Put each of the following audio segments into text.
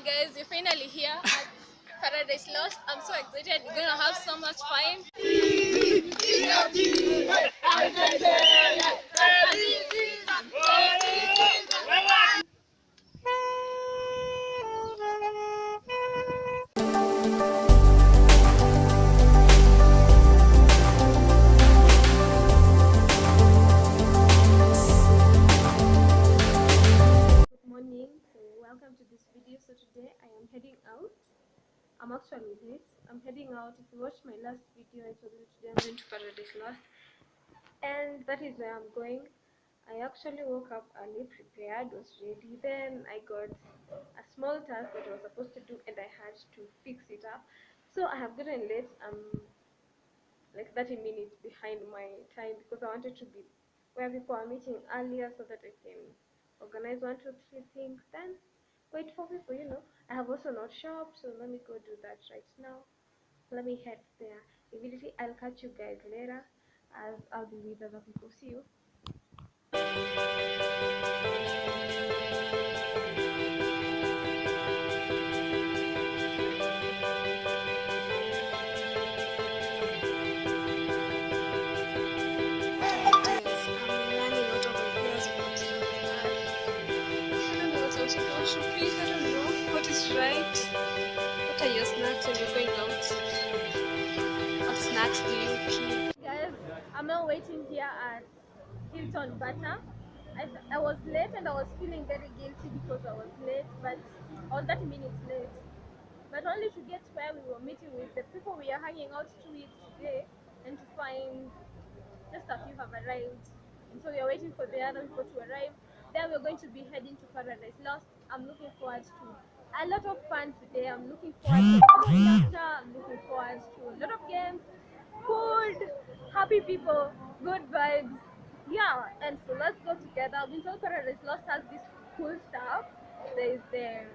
guys, we're finally here at Paradise Lost. I'm so excited. We're gonna have so much fun. Welcome to this video. So today I am heading out. I'm actually late. I'm heading out. If you watched my last video, I told you today I'm going to Paradise Lost, and that is where I'm going. I actually woke up early, prepared, was ready. Then I got a small task that I was supposed to do, and I had to fix it up. So I have gotten late. I'm like 30 minutes behind my time because I wanted to be where people are meeting earlier so that I can organize 1, 2, 3 things. Then wait for people, you know. I have also not shopped, so let me go do that right now. Let me head there immediately. I'll catch you guys later as I'll be with other people. See you. Right? What are your snacks when you're going out? What snacks do you keep? Guys, I'm now waiting here at Hilton Butter. I was late and I was feeling very guilty because I was late, but I was 30 minutes late. But only to get where we were meeting with the people we are hanging out to with today, and to find just a few have arrived. And so we are waiting for the other people to arrive. Then we're going to be heading to Paradise Lost. I'm looking forward to a lot of fun today. I'm looking forward to laughter. I'm looking forward to a lot of games, food, happy people, good vibes. Yeah, and so let's go together. I've been told Paradise Lost has this cool stuff. There is the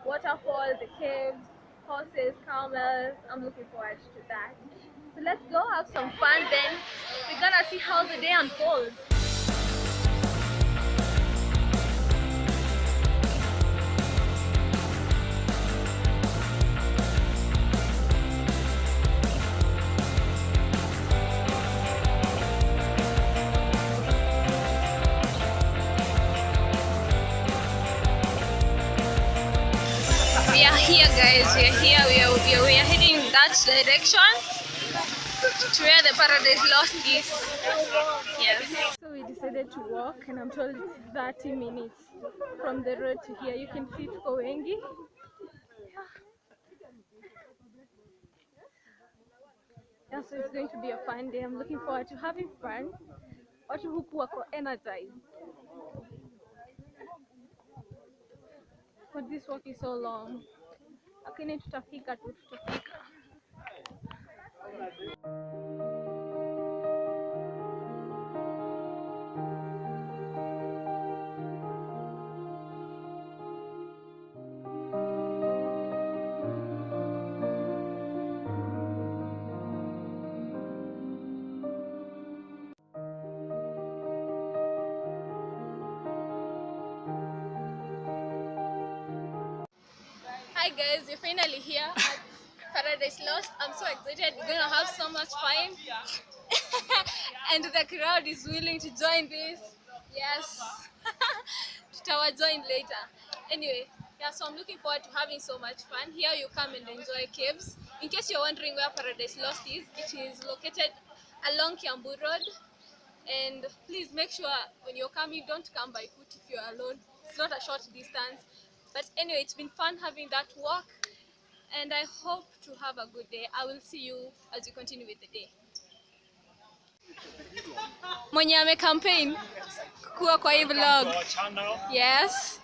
waterfall, the caves, horses, camels. I'm looking forward to that. So let's go have some fun, then we're gonna see how the day unfolds. We are here, guys. We are here. We are heading in that direction to where the Paradise Lost is. Yes. So we decided to walk, and I'm told it's 30 minutes from the road to here. You can see it's wengi. Yeah, so it's going to be a fun day. I'm looking forward to having fun. Watu huku wako energized. But this walk is so long. Lakini tutafika tu, tutafika. Hi guys, we're finally here at Paradise Lost. I'm so excited. We're gonna have so much fun. And the crowd is willing to join this. Yes. Tutawa join later. Anyway, yeah, so I'm looking forward to having so much fun. Here you come and enjoy caves. In case you're wondering where Paradise Lost is, it is located along Kiambu Road. And please make sure when you're coming, don't come by foot if you're alone. It's not a short distance. But anyway, it's been fun having that walk, and I hope to have a good day. I will see you as we continue with the day. Mwenye ame campaign kuwa kwa hii vlog. Yes.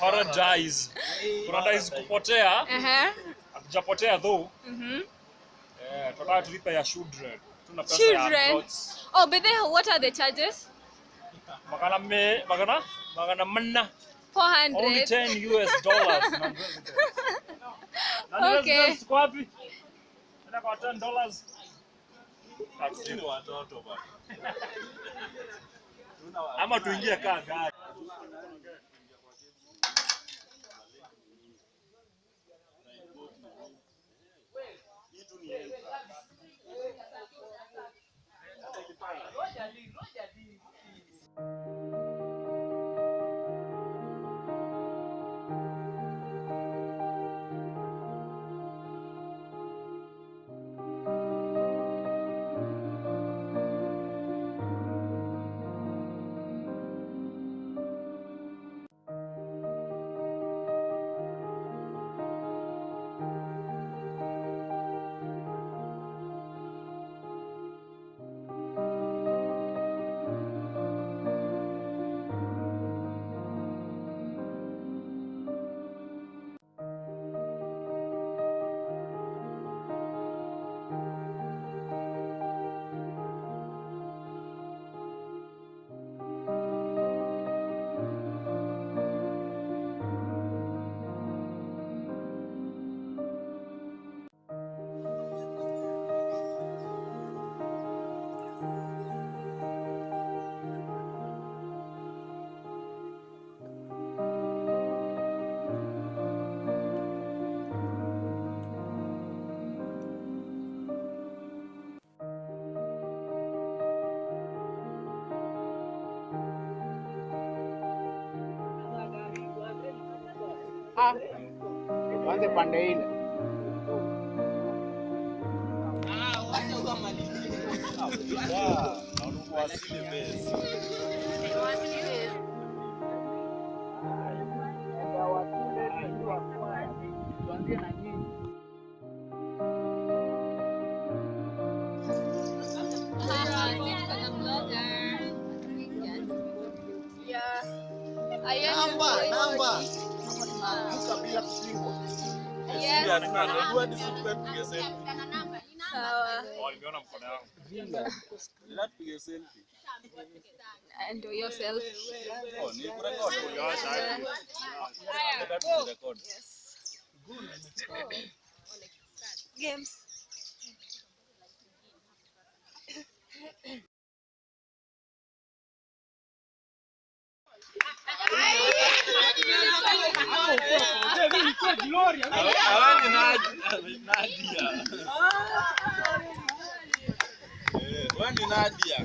Paradise. Paradise kupotea. Hatujapotea though. Tunataka tulipe ya children. Tuna pesa ya adults. Oh, but then what are the charges? Magana manna. 400. Only $10. Okay. Kwapi? Nenda kwa $10. Taxi watoto bana. Ama tuingie kaa gari. Tuanze pande ile. And do yourself. Games. Nadia.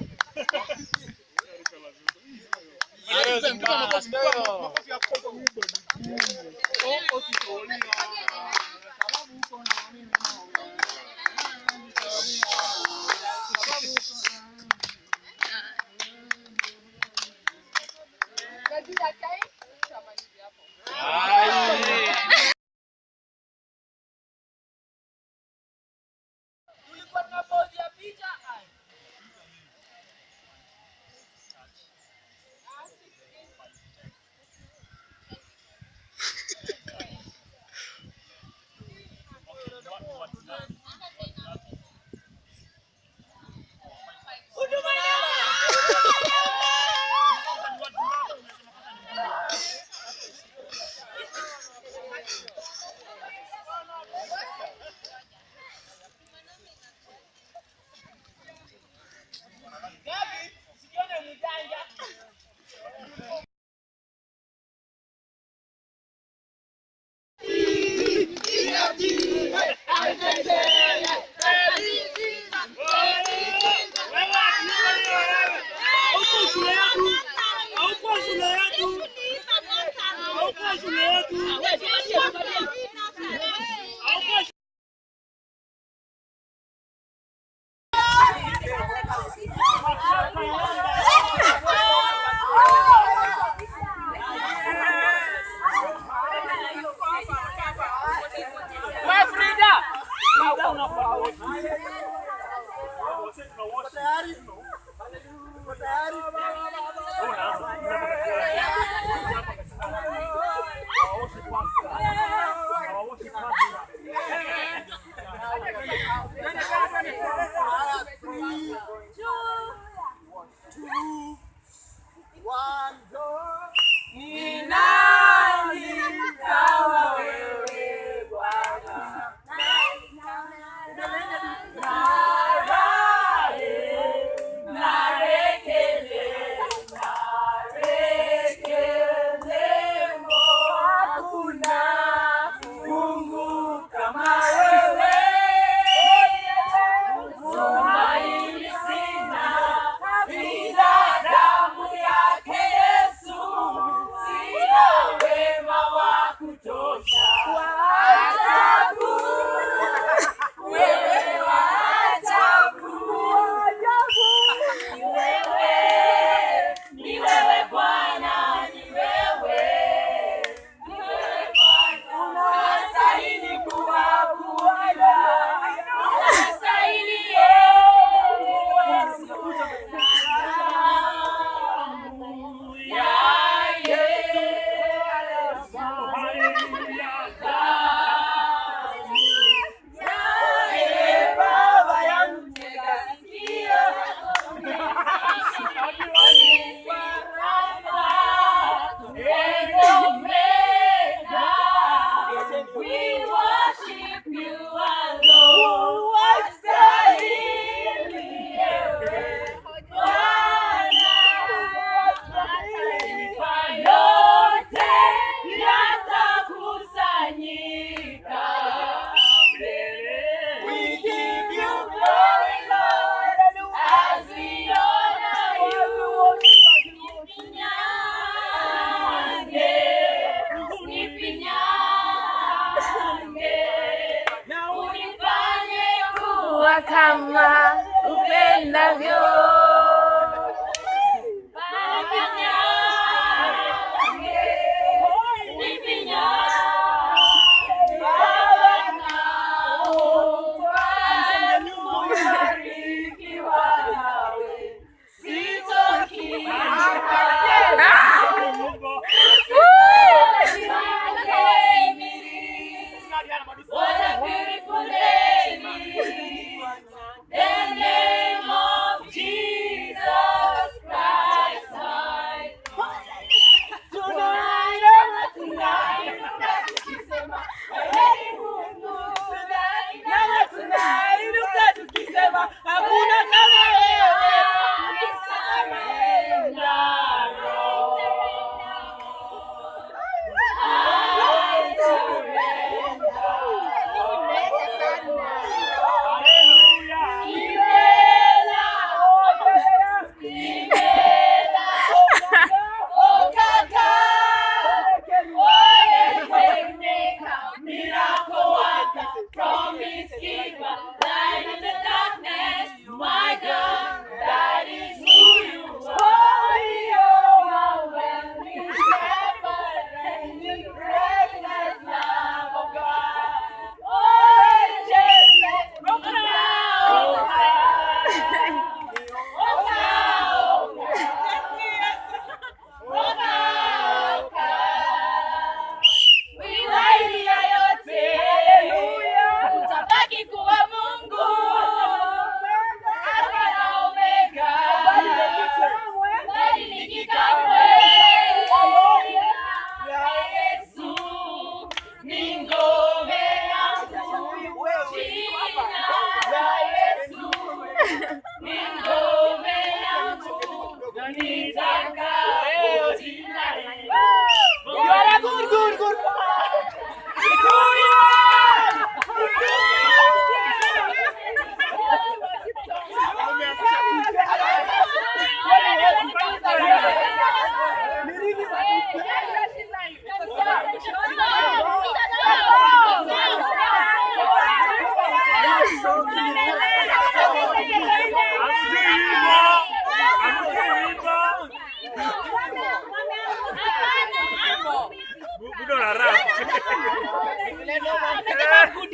Budo na rap.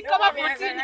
Kama protein.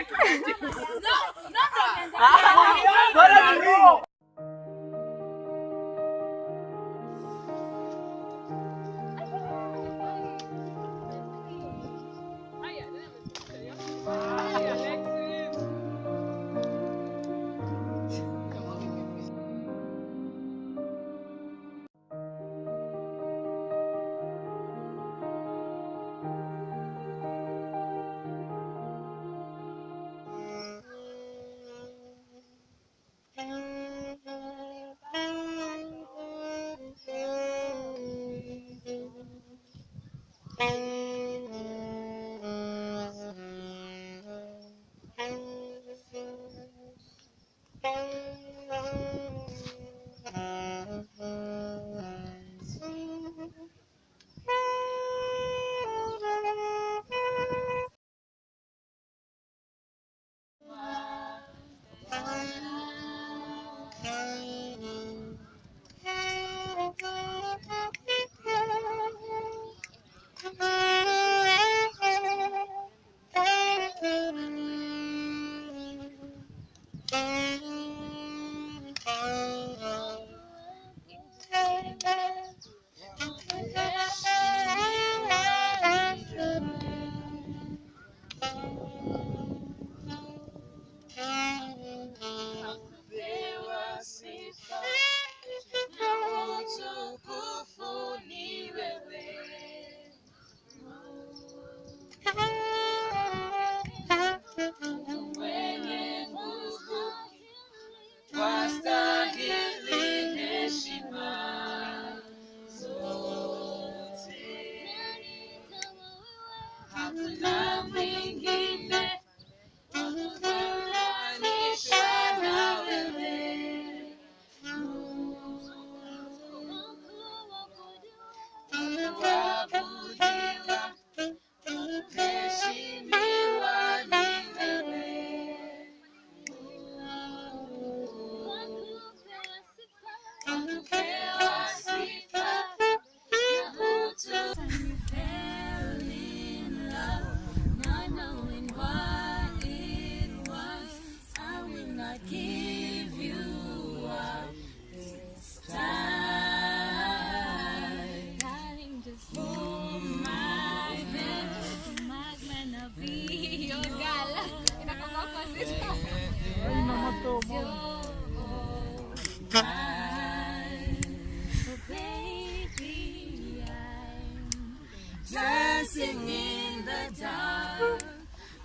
Dancing in the dark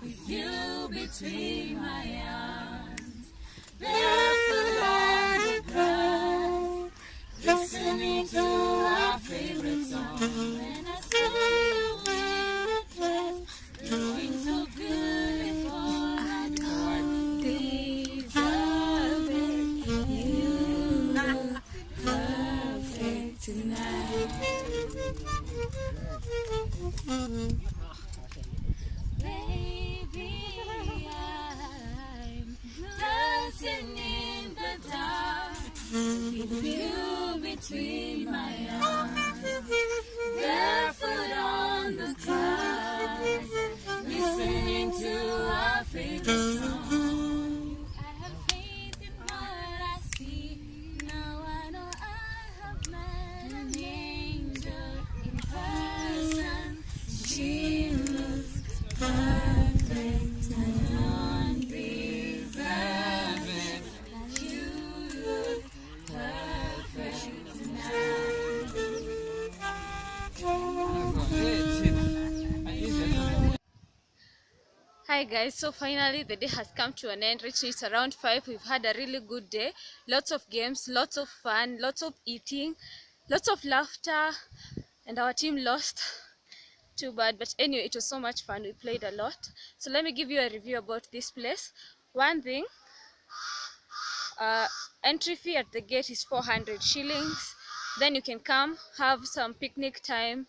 with you between my arms, barefoot on the grass, listening to our favorite song. When I saw you in the class, looking so beautiful, I don't deserve it. You look perfect tonight. Baby, I'm dancing in the dark with you between my arms, barefoot on the grass, listening to our favorite song. I have faith in what I see. Now I know I have met an angel in person. She looks perfect. I don't deserve it. You look perfect tonight. Hi guys, so finally the day has come to an end. Reaching it around 5. We've had a really good day. Lots of games, lots of fun, lots of eating, lots of laughter, and our team lost. Too bad, but anyway, it was so much fun. We played a lot. So let me give you a review about this place. One thing, entry fee at the gate is 400 shillings. Then you can come, have some picnic time,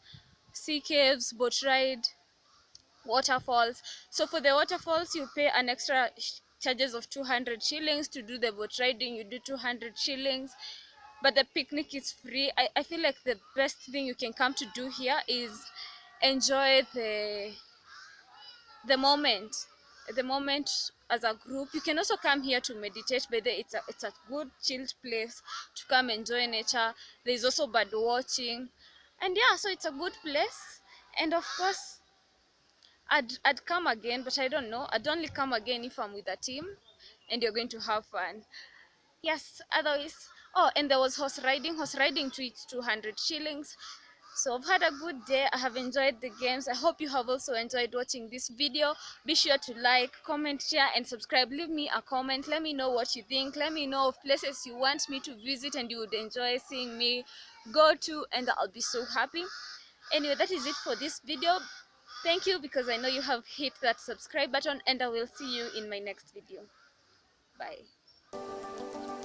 sea caves, boat ride, waterfalls. So for the waterfalls, you pay an extra charges of 200 shillings. To do the boat riding, you do 200 shillings. but the picnic is free. I feel like the best thing you can come to do here is enjoy the moment the moment as a group. You can also come here to meditate, but it's a good chilled place to come enjoy nature. There's also bird watching, and yeah, so it's a good place. And of course, I'd come again, but I don't know, I'd only come again if I'm with a team and you're going to have fun. Yes, otherwise, oh, and there was horse riding. Horse riding to it's 200 shillings. So I've had a good day. I have enjoyed the games. I hope you have also enjoyed watching this video. Be sure to like, comment, share, and subscribe. Leave me a comment. Let me know what you think. Let me know of places you want me to visit and you would enjoy seeing me go to, and I'll be so happy. Anyway, that is it for this video. Thank you, because I know you have hit that subscribe button, and I will see you in my next video. Bye.